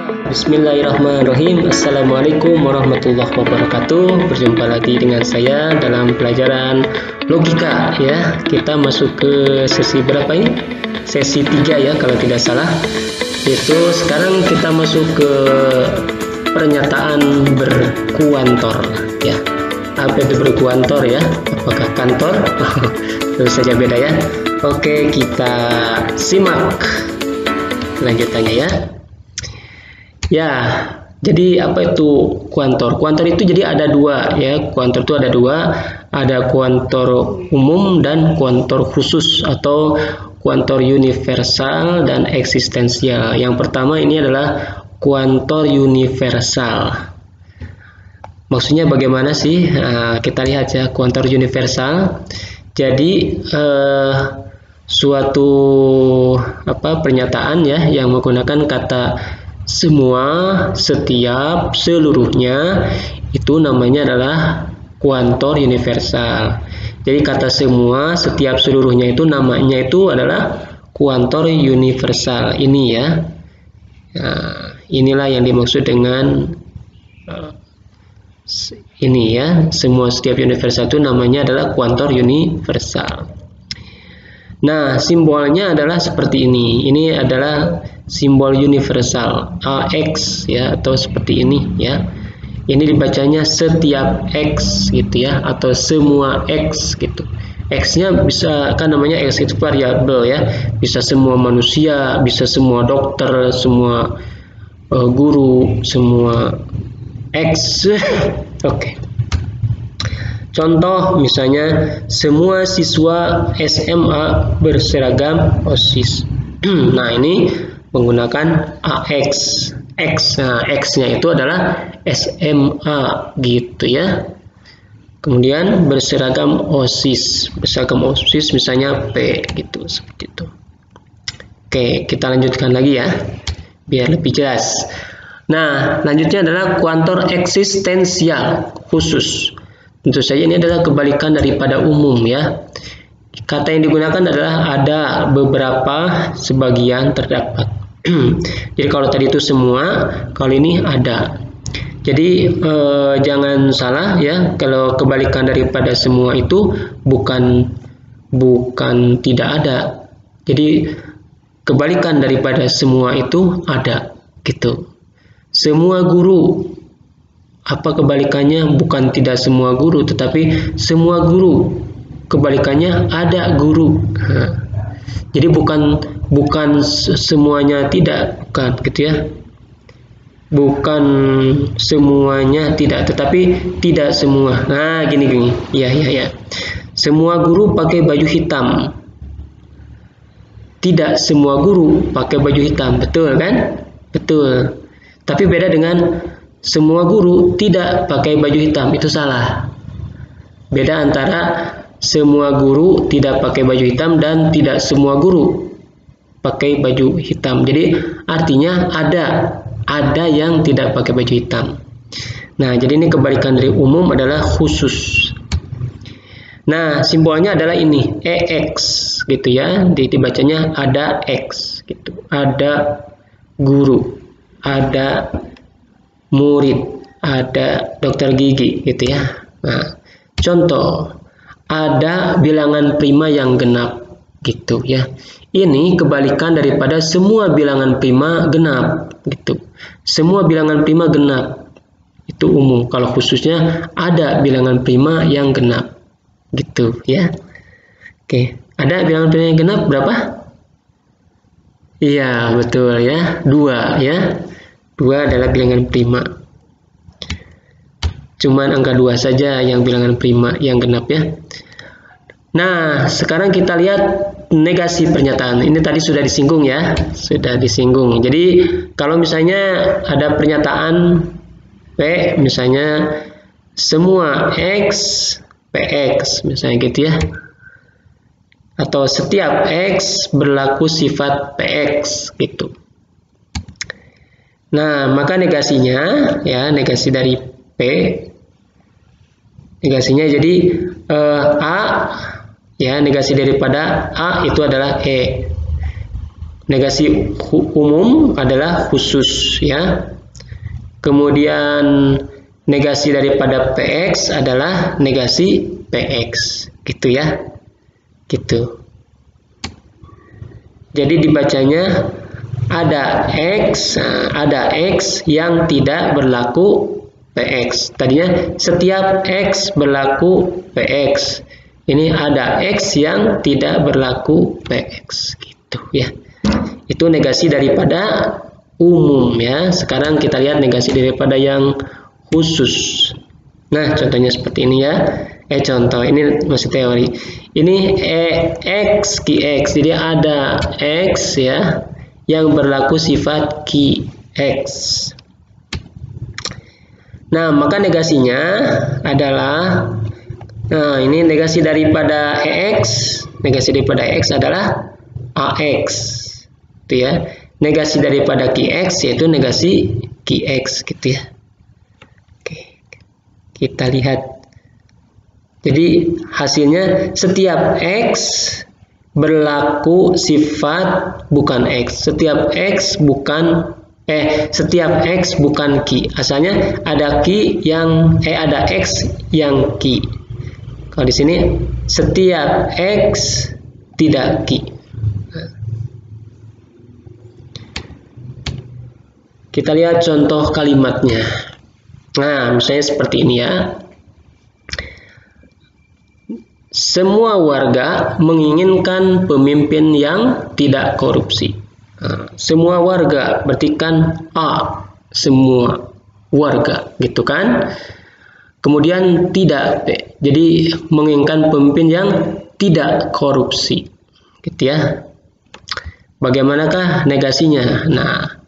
Bismillahirrahmanirrahim. Assalamualaikum warahmatullahi wabarakatuh. Berjumpa lagi dengan saya dalam pelajaran logika ya. Kita masuk ke sesi berapa ini? Sesi 3 ya kalau tidak salah. Itu sekarang kita masuk ke pernyataan berkuantor ya. Apa itu berkuantor ya? Apakah kantor? Tentu saja beda ya. Oke, kita simak lanjutannya ya. Ya, jadi apa itu kuantor? Kuantor itu jadi ada dua ya. Kuantor itu ada dua, ada kuantor umum dan kuantor khusus atau kuantor universal dan eksistensial. Yang pertama ini adalah kuantor universal. Maksudnya bagaimana sih? Kita lihat ya kuantor universal. Jadi suatu pernyataan ya yang menggunakan kata semua, setiap, seluruhnya itu namanya adalah kuantor universal. Jadi kata semua, setiap, seluruhnya itu namanya itu adalah kuantor universal ini ya. Nah, inilah yang dimaksud dengan ini ya, semua, setiap, universal itu namanya adalah kuantor universal. Nah, simbolnya adalah seperti ini. Ini adalah simbol universal AX ya, atau seperti ini ya. Ini dibacanya setiap X gitu ya, atau semua X gitu. X-nya bisa kan namanya X itu variabel ya. Bisa semua manusia, bisa semua dokter, semua guru, semua X. Oke. Contoh misalnya semua siswa SMA berseragam OSIS. Nah, ini menggunakan AX. Nah, X-nya itu adalah SMA gitu ya. Kemudian berseragam OSIS. Berseragam OSIS misalnya P gitu, seperti itu. Oke, kita lanjutkan lagi ya biar lebih jelas. Nah, lanjutnya adalah kuantor eksistensial khusus. Tentu saja ini adalah kebalikan daripada umum ya. Kata yang digunakan adalah ada, beberapa, sebagian, terdapat. Jadi kalau tadi itu semua, kalau ini ada. Jadi jangan salah ya, kalau kebalikan daripada semua itu bukan tidak ada. Jadi kebalikan daripada semua itu ada gitu. Semua guru, apa kebalikannya? Bukan tidak semua guru, tetapi semua guru. Kebalikannya ada guru. Jadi bukan semuanya tidak, bukan gitu ya. Bukan semuanya tidak, tetapi tidak semua. Nah, gini. Ya. Semua guru pakai baju hitam. Tidak semua guru pakai baju hitam, betul kan? Betul. Tapi beda dengan semua guru tidak pakai baju hitam, itu salah. Beda antara semua guru tidak pakai baju hitam dan tidak semua guru pakai baju hitam. Jadi artinya ada yang tidak pakai baju hitam. Nah, jadi ini kebalikan dari umum adalah khusus. Nah, simbolnya adalah ini EX gitu ya. Dibacanya ada X gitu. Ada guru, ada murid, ada dokter gigi gitu ya. Nah, contoh ada bilangan prima yang genap gitu ya. Ini kebalikan daripada semua bilangan prima genap gitu. Semua bilangan prima genap itu umum. Kalau khususnya ada bilangan prima yang genap gitu ya. Oke, ada bilangan prima yang genap berapa? Iya, betul ya. 2 ya. 2 adalah bilangan prima. Cuman angka 2 saja yang bilangan prima yang genap ya. Nah, sekarang kita lihat negasi pernyataan. Ini tadi sudah disinggung ya. Sudah disinggung. Jadi, kalau misalnya ada pernyataan P, misalnya semua X, PX, misalnya gitu ya. Atau setiap X berlaku sifat PX gitu. Nah, maka negasinya ya, negasi dari P, negasinya jadi A ya, negasi daripada A itu adalah E. Negasi umum adalah khusus ya. Kemudian negasi daripada PX adalah negasi PX, gitu ya. Gitu. Jadi dibacanya ada X yang tidak berlaku PX. Tadinya setiap X berlaku PX. Ini ada X yang tidak berlaku PX, gitu ya. Itu negasi daripada umum ya. Sekarang kita lihat negasi daripada yang khusus. Nah, contohnya seperti ini ya. Contoh ini masih teori. Ini X QX. Jadi ada X ya yang berlaku sifat QX. Nah, maka negasinya adalah, nah ini negasi daripada EX. Negasi daripada EX adalah AX. Gitu ya. Negasi daripada QX yaitu negasi QX, gitu ya. Oke. Kita lihat. Jadi hasilnya setiap X berlaku sifat bukan X. Setiap X bukan Q. Asalnya ada Q yang ada X yang Q. Kalau di sini setiap X tidak Q. Kita lihat contoh kalimatnya. Nah, misalnya seperti ini ya. Semua warga menginginkan pemimpin yang tidak korupsi. Semua warga berarti kan A, semua warga, gitu kan? Kemudian tidak P. Jadi menginginkan pemimpin yang tidak korupsi, gitu ya. Bagaimanakah negasinya? Nah,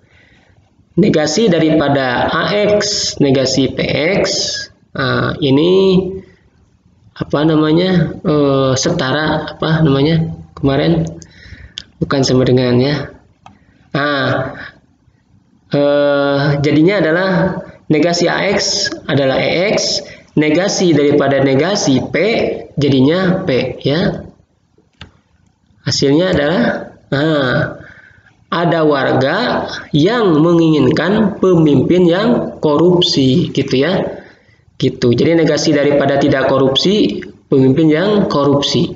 negasi daripada AX, negasi PX, ini apa namanya, setara apa namanya kemarin, bukan sama dengan ya. Jadinya adalah negasi AX adalah EX, negasi daripada negasi P jadinya P ya. Hasilnya adalah ada warga yang menginginkan pemimpin yang korupsi, gitu ya. Gitu. Jadi negasi daripada tidak korupsi, pemimpin yang korupsi.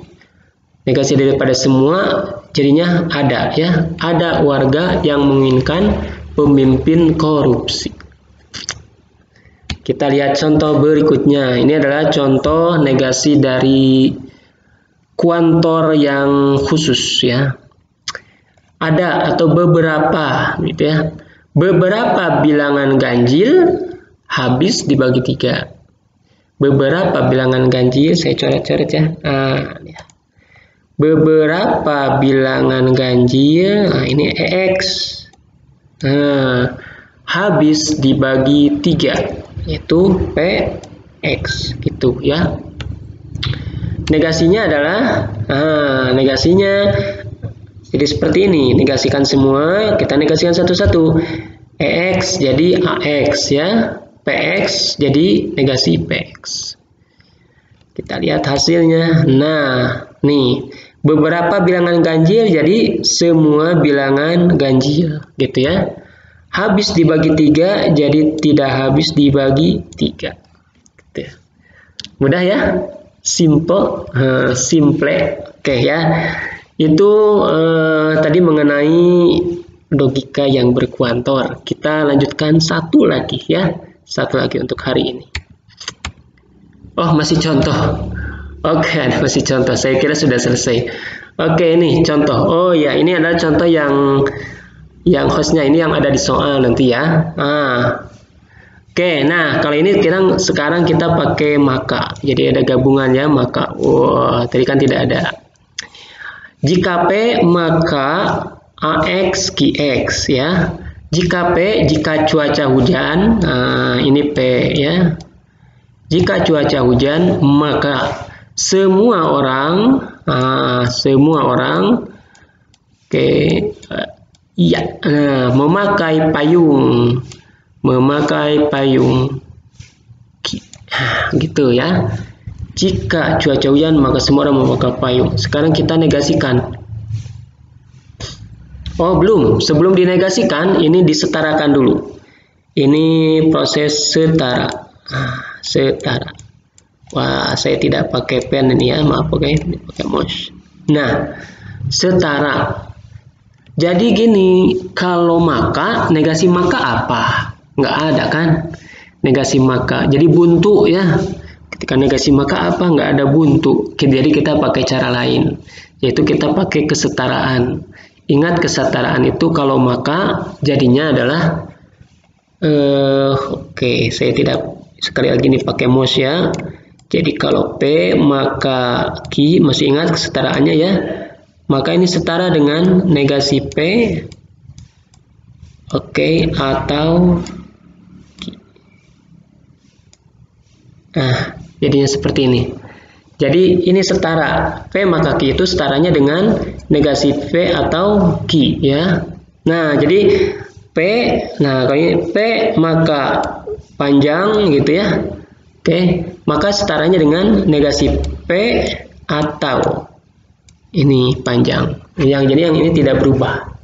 Negasi daripada semua jadinya ada ya. Ada warga yang menginginkan pemimpin korupsi. Kita lihat contoh berikutnya. Ini adalah contoh negasi dari kuantor yang khusus ya. Ada atau beberapa gitu ya. Beberapa bilangan ganjil habis dibagi 3. Beberapa bilangan ganjil, saya coret-coret ya. Beberapa bilangan ganjil, ini EX. Habis dibagi 3, yaitu PX, gitu ya. Negasinya adalah, negasinya jadi seperti ini. Negasikan semua, kita negasikan satu-satu. EX jadi AX ya. PX jadi negasi PX. Kita lihat hasilnya. Nah, nih beberapa bilangan ganjil jadi semua bilangan ganjil, gitu ya. Habis dibagi 3 jadi tidak habis dibagi 3. Gitu ya. Mudah ya, simple. Oke ya. Itu tadi mengenai logika yang berkuantor. Kita lanjutkan satu lagi ya. Satu lagi untuk hari ini. Oh, masih contoh. Oke, ada masih contoh. Saya kira sudah selesai. Oke, ini contoh. Oh ya, ini adalah contoh yang hostnya ini yang ada di soal nanti ya. Oke, nah kalau ini sekarang kita pakai maka. Jadi ada gabungannya maka. Wah, tadi kan tidak ada. Jika P maka AX QX ya. Jika P, jika cuaca hujan, ini P ya. Jika cuaca hujan, maka semua orang, memakai payung, gitu ya. Jika cuaca hujan, maka semua orang memakai payung. Sekarang kita negasikan. Oh, belum. Sebelum dinegasikan, ini disetarakan dulu. Ini proses setara. Setara. Wah, saya tidak pakai pen ini ya, maaf, pakai mouse. Nah, setara. Jadi gini, kalau maka, negasi maka apa? Nggak ada kan? Negasi maka. Jadi buntu ya. Ketika negasi maka apa? Nggak ada buntu. Jadi kita pakai cara lain. Yaitu kita pakai kesetaraan. Ingat kesetaraan itu kalau maka jadinya adalah oke, saya tidak sekali lagi ini pakai mouse ya. Jadi kalau P maka Q, masih ingat kesetaraannya ya. Maka ini setara dengan negasi P. Oke, atau Q. Nah, jadinya seperti ini. Jadi ini setara, P maka Q itu setaranya dengan negasi P atau Q ya. Nah, jadi P, nah kalau ini P maka panjang gitu ya. Oke, maka setaranya dengan negasi P atau ini panjang. Jadi yang ini tidak berubah.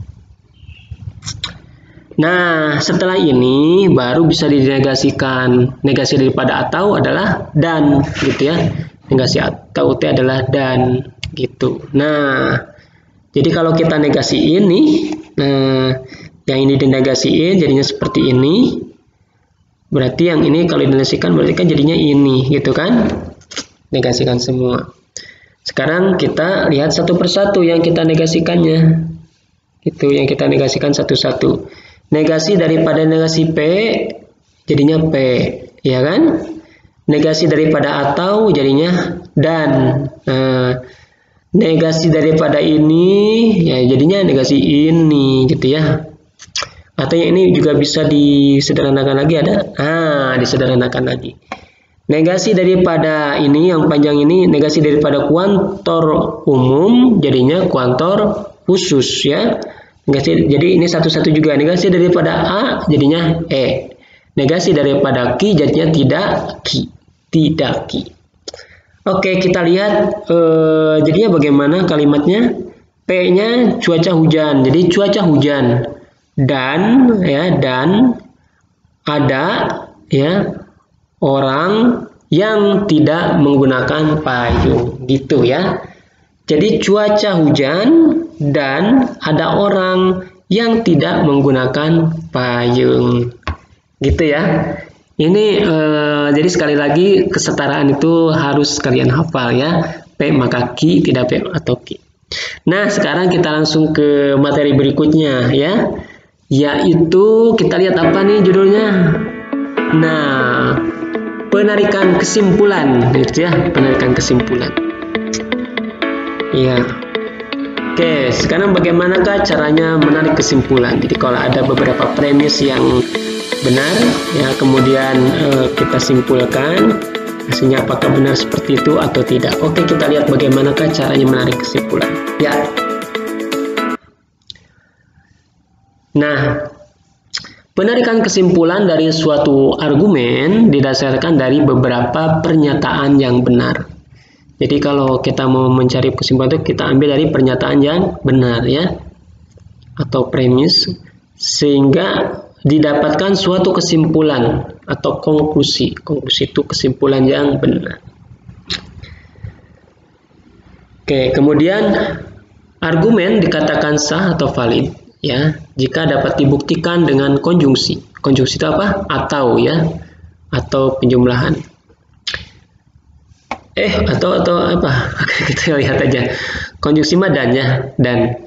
Nah, setelah ini baru bisa dinegasikan. Negasi daripada atau adalah dan gitu ya. Negasi atau T adalah dan gitu. Nah, jadi kalau kita negasi ini, nah yang ini dinegasiin jadinya seperti ini. Berarti yang ini kalau dinegasikan berarti kan jadinya ini gitu kan. Negasikan semua. Sekarang kita lihat satu persatu yang kita negasikannya. Itu yang kita negasikan satu-satu. Negasi daripada negasi P jadinya P, ya kan? Negasi daripada atau jadinya dan. Nah, negasi daripada ini ya jadinya negasi ini gitu ya. Atau yang ini juga bisa disederhanakan lagi ada. Disederhanakan lagi. Negasi daripada ini yang panjang ini negasi daripada kuantor umum jadinya kuantor khusus ya. Negasi, jadi ini satu-satu juga. Negasi daripada A jadinya E. Negasi daripada Q jadinya tidak Q. Tidak Q. Oke, kita lihat jadinya bagaimana kalimatnya. P-nya cuaca hujan. Jadi cuaca hujan dan ya dan ada ya orang yang tidak menggunakan payung gitu ya. Jadi cuaca hujan dan ada orang yang tidak menggunakan payung gitu ya. Ini jadi sekali lagi kesetaraan itu harus kalian hafal ya. P maka Q tidak P atau Q. Nah, sekarang kita langsung ke materi berikutnya ya. Yaitu kita lihat apa nih judulnya. Nah, penarikan kesimpulan gitu ya, penarikan kesimpulan. Ya. Oke, sekarang bagaimanakah caranya menarik kesimpulan? Jadi kalau ada beberapa premis yang benar ya, kemudian kita simpulkan hasilnya apakah benar seperti itu atau tidak. Oke, kita lihat bagaimanakah caranya menarik kesimpulan. Ya. Nah, penarikan kesimpulan dari suatu argumen didasarkan dari beberapa pernyataan yang benar. Jadi kalau kita mau mencari kesimpulan itu kita ambil dari pernyataan yang benar ya, atau premis, sehingga didapatkan suatu kesimpulan atau konklusi. Konklusi itu kesimpulan yang benar. Oke, kemudian argumen dikatakan sah atau valid ya jika dapat dibuktikan dengan konjungsi. Konjungsi itu apa? Atau ya, atau penjumlahan. Atau apa? Kita lihat aja. Konjungsi mah dan ya, dan.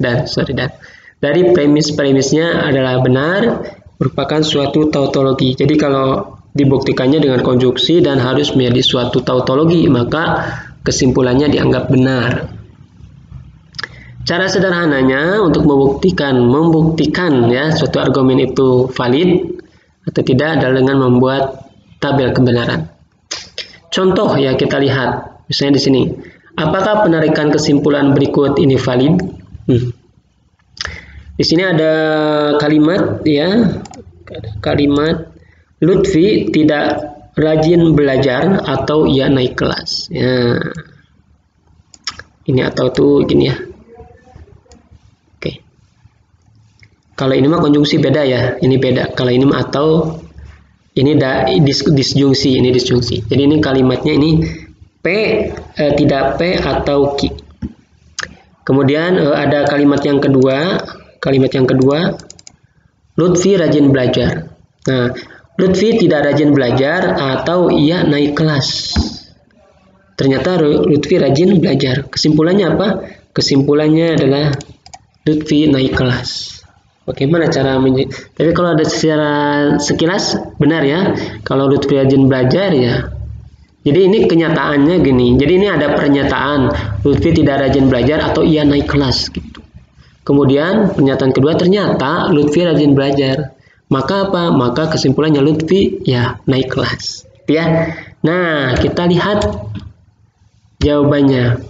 Dari premis-premisnya adalah benar, merupakan suatu tautologi. Jadi kalau dibuktikannya dengan konjungsi dan harus menjadi suatu tautologi, maka kesimpulannya dianggap benar. Cara sederhananya untuk membuktikan ya suatu argumen itu valid atau tidak adalah dengan membuat tabel kebenaran. Contoh ya, kita lihat misalnya di sini. Apakah penarikan kesimpulan berikut ini valid? Di sini ada kalimat ya, kalimat Lutfi tidak rajin belajar atau ia naik kelas. Ya. Ini atau tuh gini ya. Oke. Kalau ini mah konjungsi beda ya, ini beda. Kalau ini mah atau, ini disjungsi, ini disjungsi. Jadi ini kalimatnya ini P, tidak P atau Q. Kemudian ada kalimat yang kedua, Lutfi rajin belajar. Nah, Lutfi tidak rajin belajar atau ia naik kelas. Ternyata Lutfi rajin belajar. Kesimpulannya apa? Kesimpulannya adalah Lutfi naik kelas. Bagaimana cara tapi kalau ada secara sekilas benar ya. Kalau Lutfi rajin belajar ya. Jadi ini kenyataannya gini. Jadi ini ada pernyataan Lutfi tidak rajin belajar atau ia naik kelas gitu. Kemudian pernyataan kedua ternyata Lutfi rajin belajar. Maka apa? Maka kesimpulannya Lutfi ya naik kelas. Ya. Nah, kita lihat jawabannya.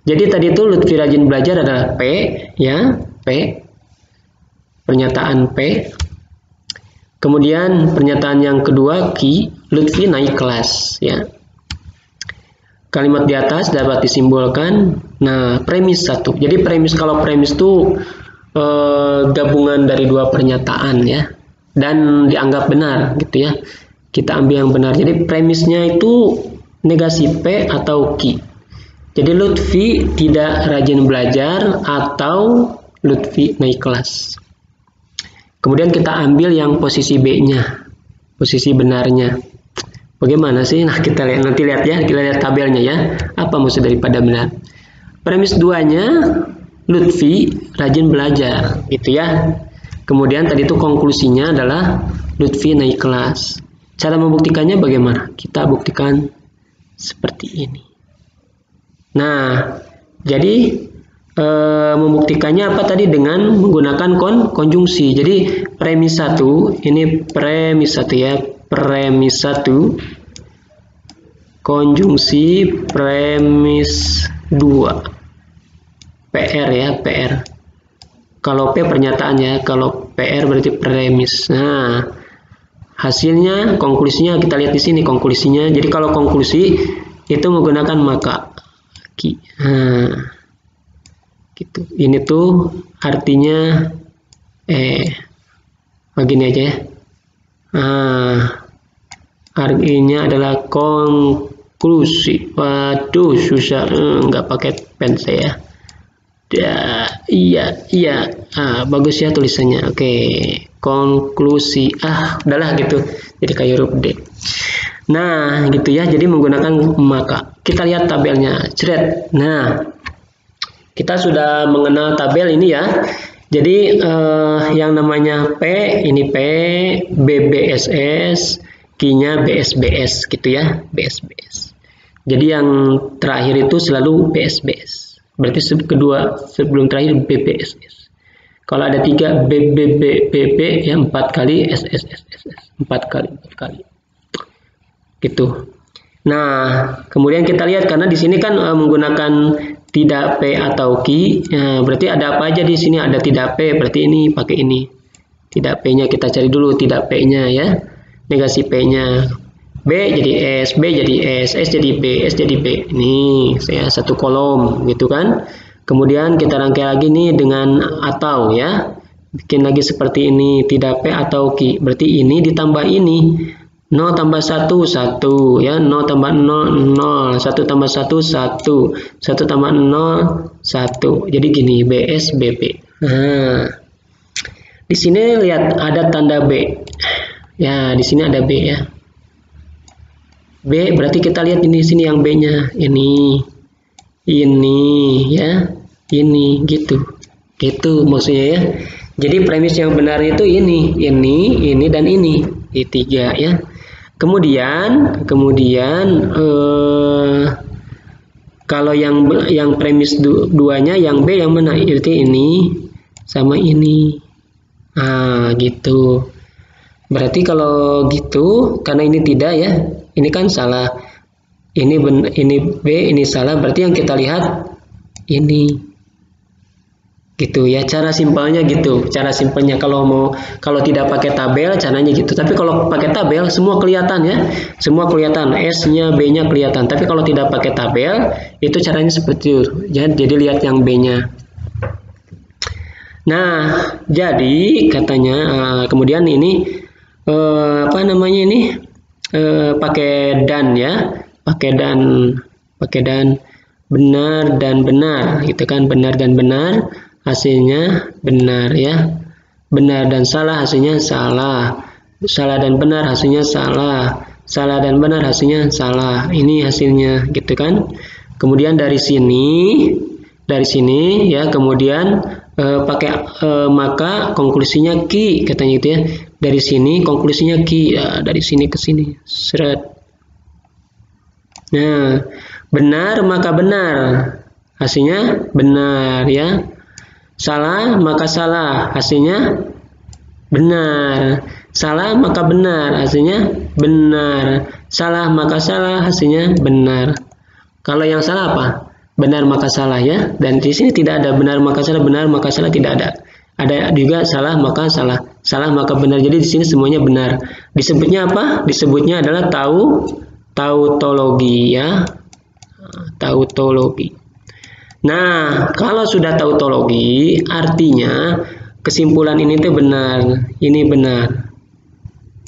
Jadi tadi itu Lutfi rajin belajar adalah P ya, P. Pernyataan P. Kemudian pernyataan yang kedua Q, Lutfi naik kelas ya. Kalimat di atas dapat disimbolkan. Nah, premis satu. Jadi premis, kalau premis itu gabungan dari dua pernyataan ya, dan dianggap benar gitu ya. Kita ambil yang benar. Jadi premisnya itu negasi P atau Q. Jadi Lutfi tidak rajin belajar atau Lutfi naik kelas. Kemudian kita ambil yang posisi B-nya, posisi benarnya. Bagaimana sih? Nah, kita lihat, nanti lihat ya, kita lihat tabelnya ya. Apa maksud daripada benar? Premis 2-nya Lutfi rajin belajar, gitu ya. Kemudian tadi itu konklusinya adalah Lutfi naik kelas. Cara membuktikannya bagaimana? Kita buktikan seperti ini. Nah, jadi membuktikannya apa tadi? Dengan menggunakan konjungsi. Jadi premis 1, ini premis 1 ya, premis 1 konjungsi premis 2 PR ya, PR. Kalau P pernyataan ya, kalau PR berarti premis. Nah, hasilnya, konklusinya kita lihat di sini konklusinya. Jadi kalau konklusi itu menggunakan maka. Nah, gitu. Ini tuh artinya begini aja ya. Artinya adalah konklusi. Waduh, susah, nggak pakai pen saya. Iya. Bagus ya tulisannya. Oke, konklusi. Udahlah gitu. Jadi kayak huruf D. Nah, gitu ya. Jadi menggunakan maka. Kita lihat tabelnya. Cret. Nah, kita sudah mengenal tabel ini ya. Jadi yang namanya P, ini P, BBSS, Q-nya BSBS gitu ya, BSBS. Jadi yang terakhir itu selalu BSBS. Berarti sebelum terakhir BBSS. Kalau ada 3 BB ya 4 kali SSSS, 4 kali. Gitu. Nah, kemudian kita lihat karena di sini kan menggunakan tidak P atau Q, berarti ada apa aja di sini? Ada tidak P, berarti ini pakai ini. Tidak P-nya kita cari dulu, tidak P-nya ya. Negasi P-nya. B jadi S, B jadi S, S jadi B, S jadi B. Ini saya satu kolom gitu kan. Kemudian kita rangkai lagi nih dengan atau ya. Bikin lagi seperti ini, tidak P atau Q. Berarti ini ditambah ini. 0 tambah 1, 1 ya, 0 tambah 0, 0, 1 tambah 1, 1, 1 tambah 0, 1. Jadi gini, BS, BP. Nah, di sini lihat ada tanda B. Ya, di sini ada B ya. B berarti kita lihat ini sini yang B-nya. Ini ya, ini gitu. Gitu maksudnya ya. Jadi premis yang benar itu ini dan ini. Di 3 ya. Kemudian kalau yang premis 2-nya yang B yang mana? Berarti ini sama ini. Gitu. Berarti kalau gitu karena ini tidak ya. Ini kan salah. Ini B, ini salah. Berarti yang kita lihat ini. Gitu ya, cara simpelnya gitu. Cara simpelnya kalau tidak pakai tabel caranya gitu. Tapi kalau pakai tabel semua kelihatan ya. Semua kelihatan, S-nya, B-nya kelihatan. Tapi kalau tidak pakai tabel itu caranya seperti itu. Jadi lihat yang B-nya. Nah, jadi katanya kemudian ini apa namanya ini pakai dan ya, pakai dan benar dan benar gitu kan, benar dan benar hasilnya benar ya, benar dan salah hasilnya salah, salah dan benar hasilnya salah, salah dan benar hasilnya salah, ini hasilnya gitu kan. Kemudian dari sini ya, kemudian pakai maka konklusinya ki katanya gitu ya, dari sini konklusinya ki ya, dari sini ke sini seret. Nah, benar maka benar hasilnya benar ya, salah maka salah hasilnya benar, salah maka benar hasilnya benar, salah maka salah hasilnya benar. Kalau yang salah apa? Benar maka salah ya, dan di sini tidak ada benar maka salah tidak ada. Ada juga salah maka salah, salah maka benar. Jadi di sini semuanya benar. Disebutnya apa? Disebutnya adalah tautologi ya. Tautologi. Nah, kalau sudah tautologi, artinya kesimpulan ini tuh benar, ini benar.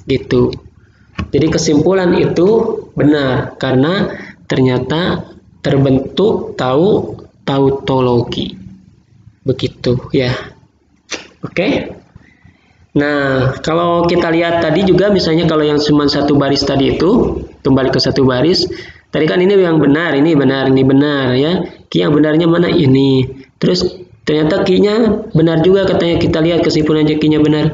Gitu. Jadi kesimpulan itu benar karena ternyata terbentuk tautologi. Begitu ya. Oke. Nah, kalau kita lihat tadi juga misalnya kalau yang cuma satu baris tadi itu, kembali ke satu baris. Tadi kan ini yang benar, ini benar ya. Ki yang benarnya mana ini. Terus ternyata ki-nya benar juga katanya, kita lihat kesimpulan ki-nya benar.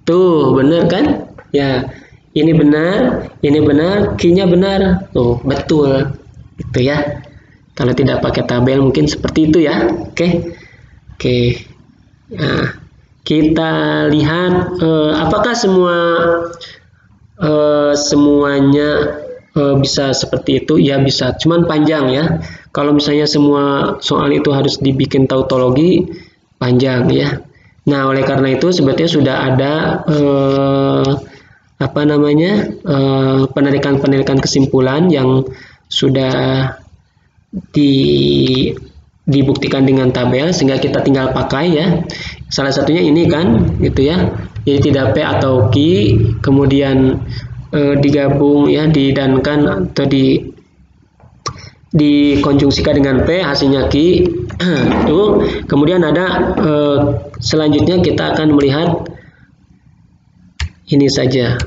Tuh, benar kan? Ya. Ini benar, ki-nya benar. Tuh, betul. Itu ya. Kalau tidak pakai tabel mungkin seperti itu ya. Oke. Nah, kita lihat apakah semuanya bisa seperti itu? Ya bisa, cuman panjang ya. Kalau misalnya semua soal itu harus dibikin tautologi, panjang ya. Nah, oleh karena itu sebetulnya sudah ada penarikan kesimpulan yang sudah dibuktikan dengan tabel, sehingga kita tinggal pakai ya. Salah satunya ini kan gitu ya. Jadi tidak P atau Q kemudian digabung ya, didankan atau dikonjungsikan dengan P hasilnya Q. Tuh. Kemudian ada selanjutnya kita akan melihat ini saja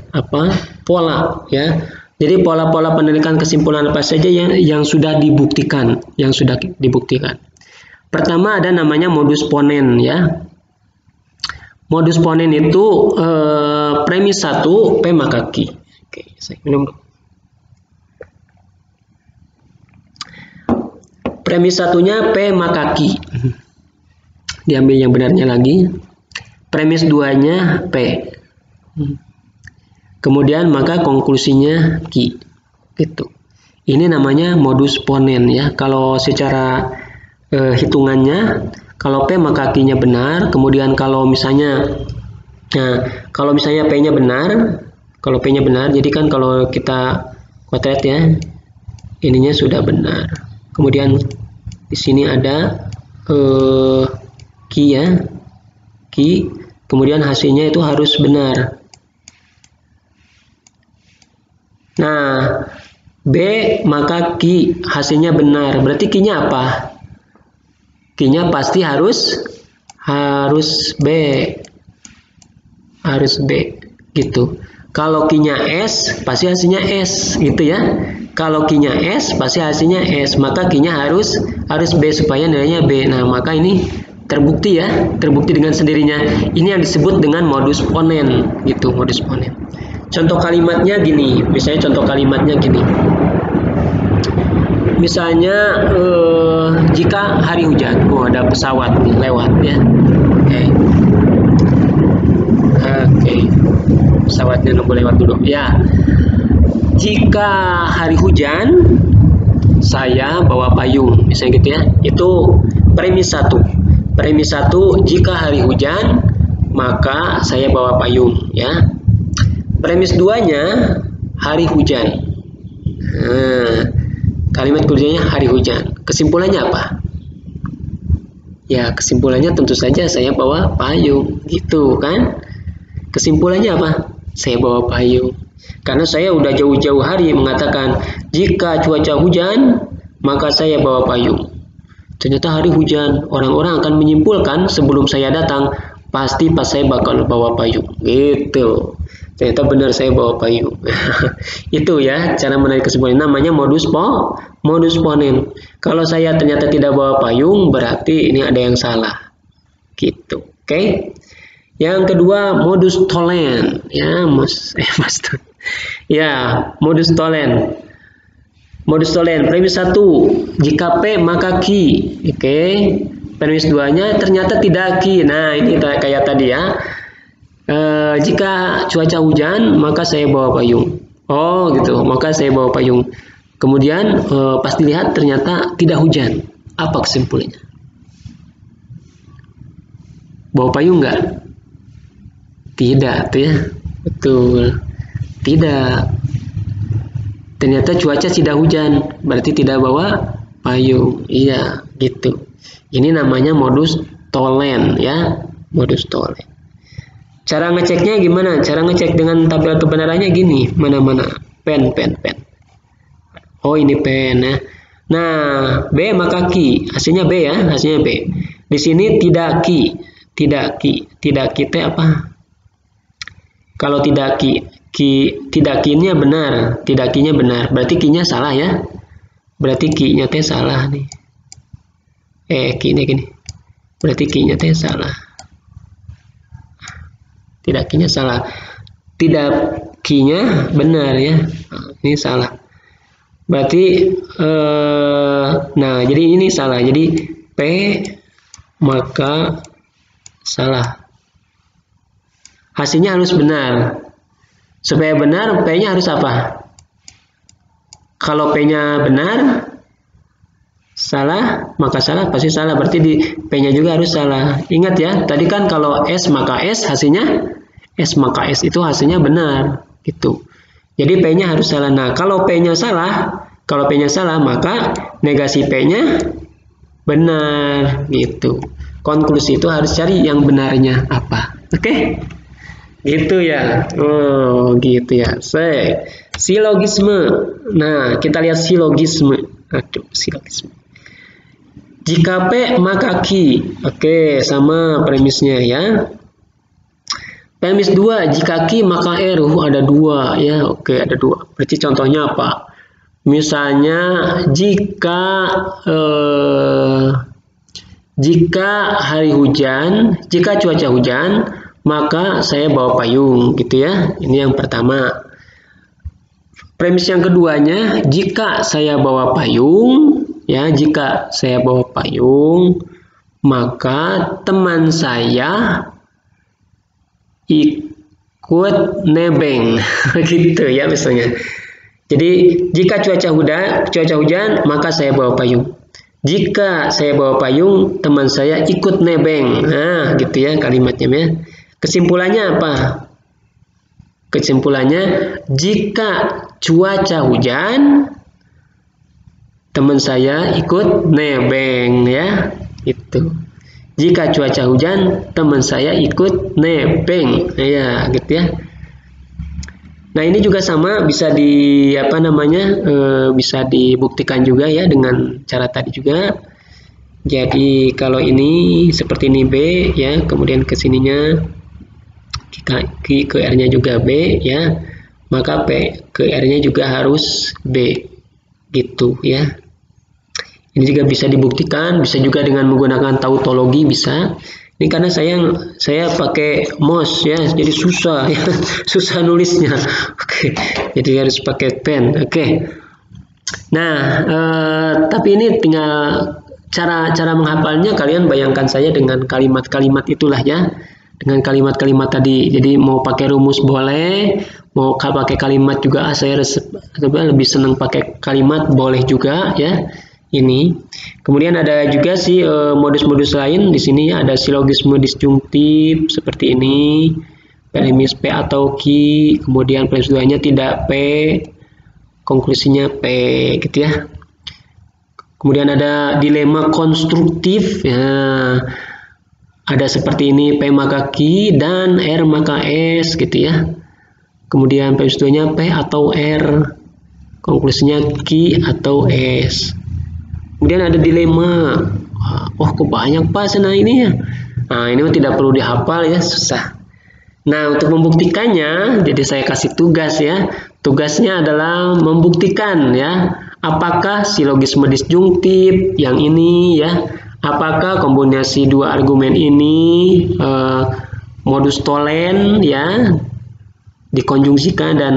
pola ya. Jadi pola-pola penarikan kesimpulan apa saja yang sudah dibuktikan, Pertama ada namanya modus ponen ya. Modus ponen itu premis 1 P maka Q. Oke, saya minum dulu. Premis satunya P maka Q. Diambil yang benarnya lagi. Premis 2-nya P. Kemudian maka konklusinya Q. Gitu. Ini namanya modus ponen ya. Kalau secara hitungannya, kalau P maka Q-nya benar. Kemudian kalau misalnya P-nya benar, kalau P-nya benar, jadi kan kalau kita kotret ya, ininya sudah benar. Kemudian di sini ada Q ya, Q. Kemudian hasilnya itu harus benar. Nah, B maka Q hasilnya benar. Berarti Q-nya apa? Q-nya pasti harus B. Harus B gitu. Kalau Q-nya S, pasti hasilnya S gitu ya. Kalau Q-nya S, pasti hasilnya S. Maka Q-nya harus B supaya nilainya B. Nah, maka ini terbukti ya, terbukti dengan sendirinya. Ini yang disebut dengan modus ponen gitu, modus ponen. Contoh kalimatnya gini, misalnya Misalnya jika hari hujan, ada pesawat nih lewat ya. Oke. Pesawatnya nunggu lewat dulu. Ya. Jika hari hujan, saya bawa payung, misalnya gitu ya. Itu premis 1. Premis 1, jika hari hujan, maka saya bawa payung ya. Premis 2-nya hari hujan. Kalimat kerjanya hari hujan. Kesimpulannya apa? Ya, kesimpulannya tentu saja saya bawa payung, gitu kan? Kesimpulannya apa? Saya bawa payung. Karena saya udah jauh-jauh hari mengatakan, jika cuaca hujan, maka saya bawa payung. Ternyata hari hujan, orang-orang akan menyimpulkan sebelum saya datang, pasti pas saya bakal bawa payung. Gitu. Ternyata benar saya bawa payung. Itu ya cara menarik kesimpulan. Namanya modus ponen. Kalau saya ternyata tidak bawa payung, berarti ini ada yang salah. Gitu. Oke. Yang kedua, modus tolen. Ya, Ya, modus tolen. Modus tolen, premis 1, jika P maka Q. Oke. Premis 2-nya ternyata tidak Q. Nah, ini kayak tadi ya. Jika cuaca hujan, maka saya bawa payung. Oh, gitu. Maka saya bawa payung. Kemudian pas dilihat ternyata tidak hujan. Apa kesimpulannya? Bawa payung nggak? Tidak, tuh ya. Betul. Tidak. Ternyata cuaca tidak hujan, berarti tidak bawa payung. Iya, gitu. Ini namanya modus tolen ya, modus tolen. Cara ngeceknya gimana? Cara ngecek dengan tabel kebenarannya gini, mana-mana pen. Oh, ini pen ya. Nah, B maka Q, hasilnya B ya, hasilnya B. Di sini tidak Q, tidak Q apa? Kalau tidak Q, tidak Q-nya benar, tidak Q-nya benar, berarti Q-nya salah ya. Berarti Q-nya teh salah nih. Q-nya gini. Berarti Q-nya teh salah. Tidak Q-nya salah. Tidak Q-nya benar ya. Nah, ini salah. Berarti nah, jadi ini salah. Jadi P maka salah. Hasilnya harus benar. Supaya benar, P-nya harus apa? Kalau P-nya benar, salah, maka salah, pasti salah. Berarti di P-nya juga harus salah. Ingat ya, tadi kan kalau S maka S, hasilnya S maka S itu hasilnya benar. Gitu. Jadi P-nya harus salah. Nah, kalau P-nya salah, maka negasi P-nya benar. Gitu. Konklusi itu harus cari yang benarnya apa. Oke? Gitu ya. Oh, gitu ya. Silogisme. Nah, kita lihat silogisme. Silogisme. Jika P maka Q. Oke, sama premisnya ya. Premis 2, jika Q maka R. Ada 2 ya. Oke, ada 2. Berarti contohnya apa? Misalnya jika hari hujan, jika cuaca hujan, maka saya bawa payung, gitu ya. Ini yang pertama. Premis yang keduanya, jika saya bawa payung, ya, jika saya bawa payung, maka teman saya ikut nebeng, gitu ya misalnya. Jadi jika cuaca hujan, maka saya bawa payung. Jika saya bawa payung, teman saya ikut nebeng. Nah, gitu ya kalimatnya ya. Kesimpulannya apa? Kesimpulannya, jika cuaca hujan, teman saya ikut nebeng ya. Itu. Jika cuaca hujan, teman saya ikut nebeng. Ya, gitu ya. Nah, ini juga sama bisa bisa dibuktikan juga ya dengan cara tadi juga. Jadi kalau ini seperti ini B ya, kemudian kesininya Q ke R-nya juga B ya, maka P ke R-nya juga harus B gitu ya. Ini juga bisa dibuktikan, bisa juga dengan menggunakan tautologi bisa. Ini karena saya pakai mouse ya, jadi susah ya, susah nulisnya. Oke, jadi harus pakai pen. Oke. Nah, tapi ini tinggal cara menghafalnya kalian bayangkan saya dengan kalimat-kalimat itulah ya. Dengan kalimat-kalimat tadi. Jadi mau pakai rumus boleh, mau pakai kalimat juga saya lebih senang pakai kalimat boleh juga ya. Ini. Kemudian ada juga sih modus-modus lain di sini ya, ada silogisme disjungtif seperti ini. Premis P atau Q, kemudian premis 2-nya tidak P, konklusinya P gitu ya. Kemudian ada dilema konstruktif. Ya, ada seperti ini, P maka Q dan R maka S gitu ya. Kemudian P+2-nya P atau R. Konklusinya Q atau S. Kemudian ada dilema. Oh, kok banyak Pak sana ini ya. Nah, ini tidak perlu dihafal ya, susah. Nah, untuk membuktikannya, jadi saya kasih tugas ya. Tugasnya adalah membuktikan ya, apakah silogisme disjungtif yang ini ya, apakah kombinasi dua argumen ini modus tolen ya, dikonjungsikan dan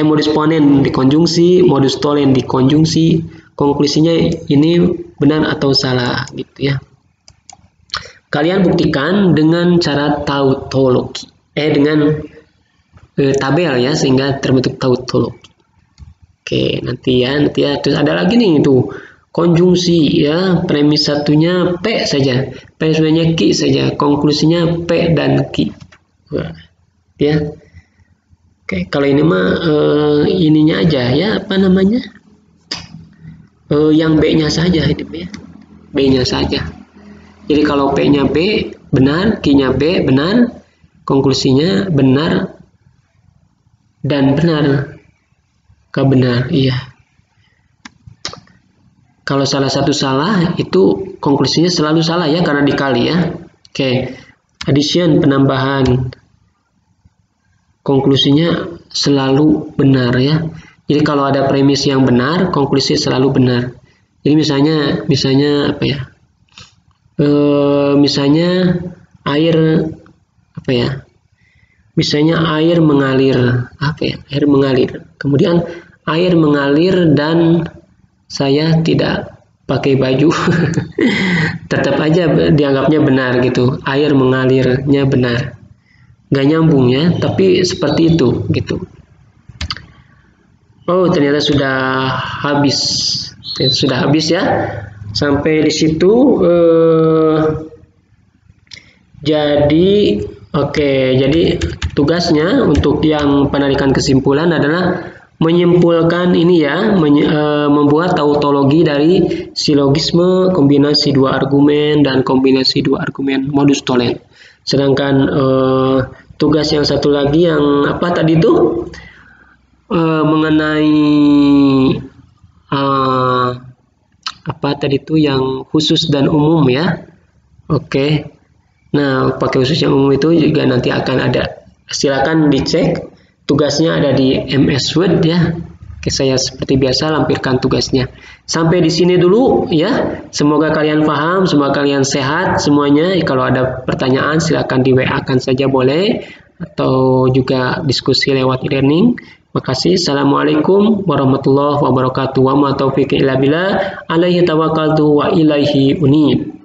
modus ponen dikonjungsi, modus tolen dikonjungsi, konklusinya ini benar atau salah gitu ya. Kalian buktikan dengan cara tautologi, dengan tabel ya, sehingga terbentuk tautologi. Oke, nanti ya. Terus ada lagi nih tuh konjungsi ya, premis satunya P saja, premisnya Q saja, konklusinya P dan Q. Nah, ya. Oke, kalau ini mah ininya aja ya, apa namanya? Yang B-nya saja itu ya. B-nya saja. Jadi kalau P-nya B benar, Q-nya B benar, konklusinya benar dan benar. Kebenar, iya. Kalau salah satu salah, itu konklusinya selalu salah ya, karena dikali ya. Oke, addition penambahan, konklusinya selalu benar ya. Jadi kalau ada premis yang benar, konklusi selalu benar. Jadi misalnya apa ya? Misalnya air apa ya? Misalnya air mengalir, apa ya? Air mengalir. Kemudian air mengalir dan saya tidak pakai baju. Tetap aja dianggapnya benar gitu. Air mengalirnya benar. Gak nyambung ya, tapi seperti itu gitu. Oh, ternyata sudah habis. Sudah habis ya. Sampai di situ jadi tugasnya untuk yang penarikan kesimpulan adalah menyimpulkan ini ya, membuat tautologi dari silogisme kombinasi dua argumen dan kombinasi dua argumen modus tolen. Sedangkan tugas yang satu lagi yang apa tadi itu mengenai apa tadi itu yang khusus dan umum ya. Oke. Nah, pakai khusus yang umum itu juga nanti akan ada. Silakan dicek. Tugasnya ada di MS Word ya. Oke, saya seperti biasa lampirkan tugasnya. Sampai di sini dulu ya. Semoga kalian paham, semoga kalian sehat semuanya. Kalau ada pertanyaan silakan di WA-kan saja boleh, atau juga diskusi lewat e-learning. Makasih. Assalamualaikum warahmatullahi wabarakatuh. Wa ma taufiqi illa billah. Alaihi tawakkaltu wa ilaihi unib.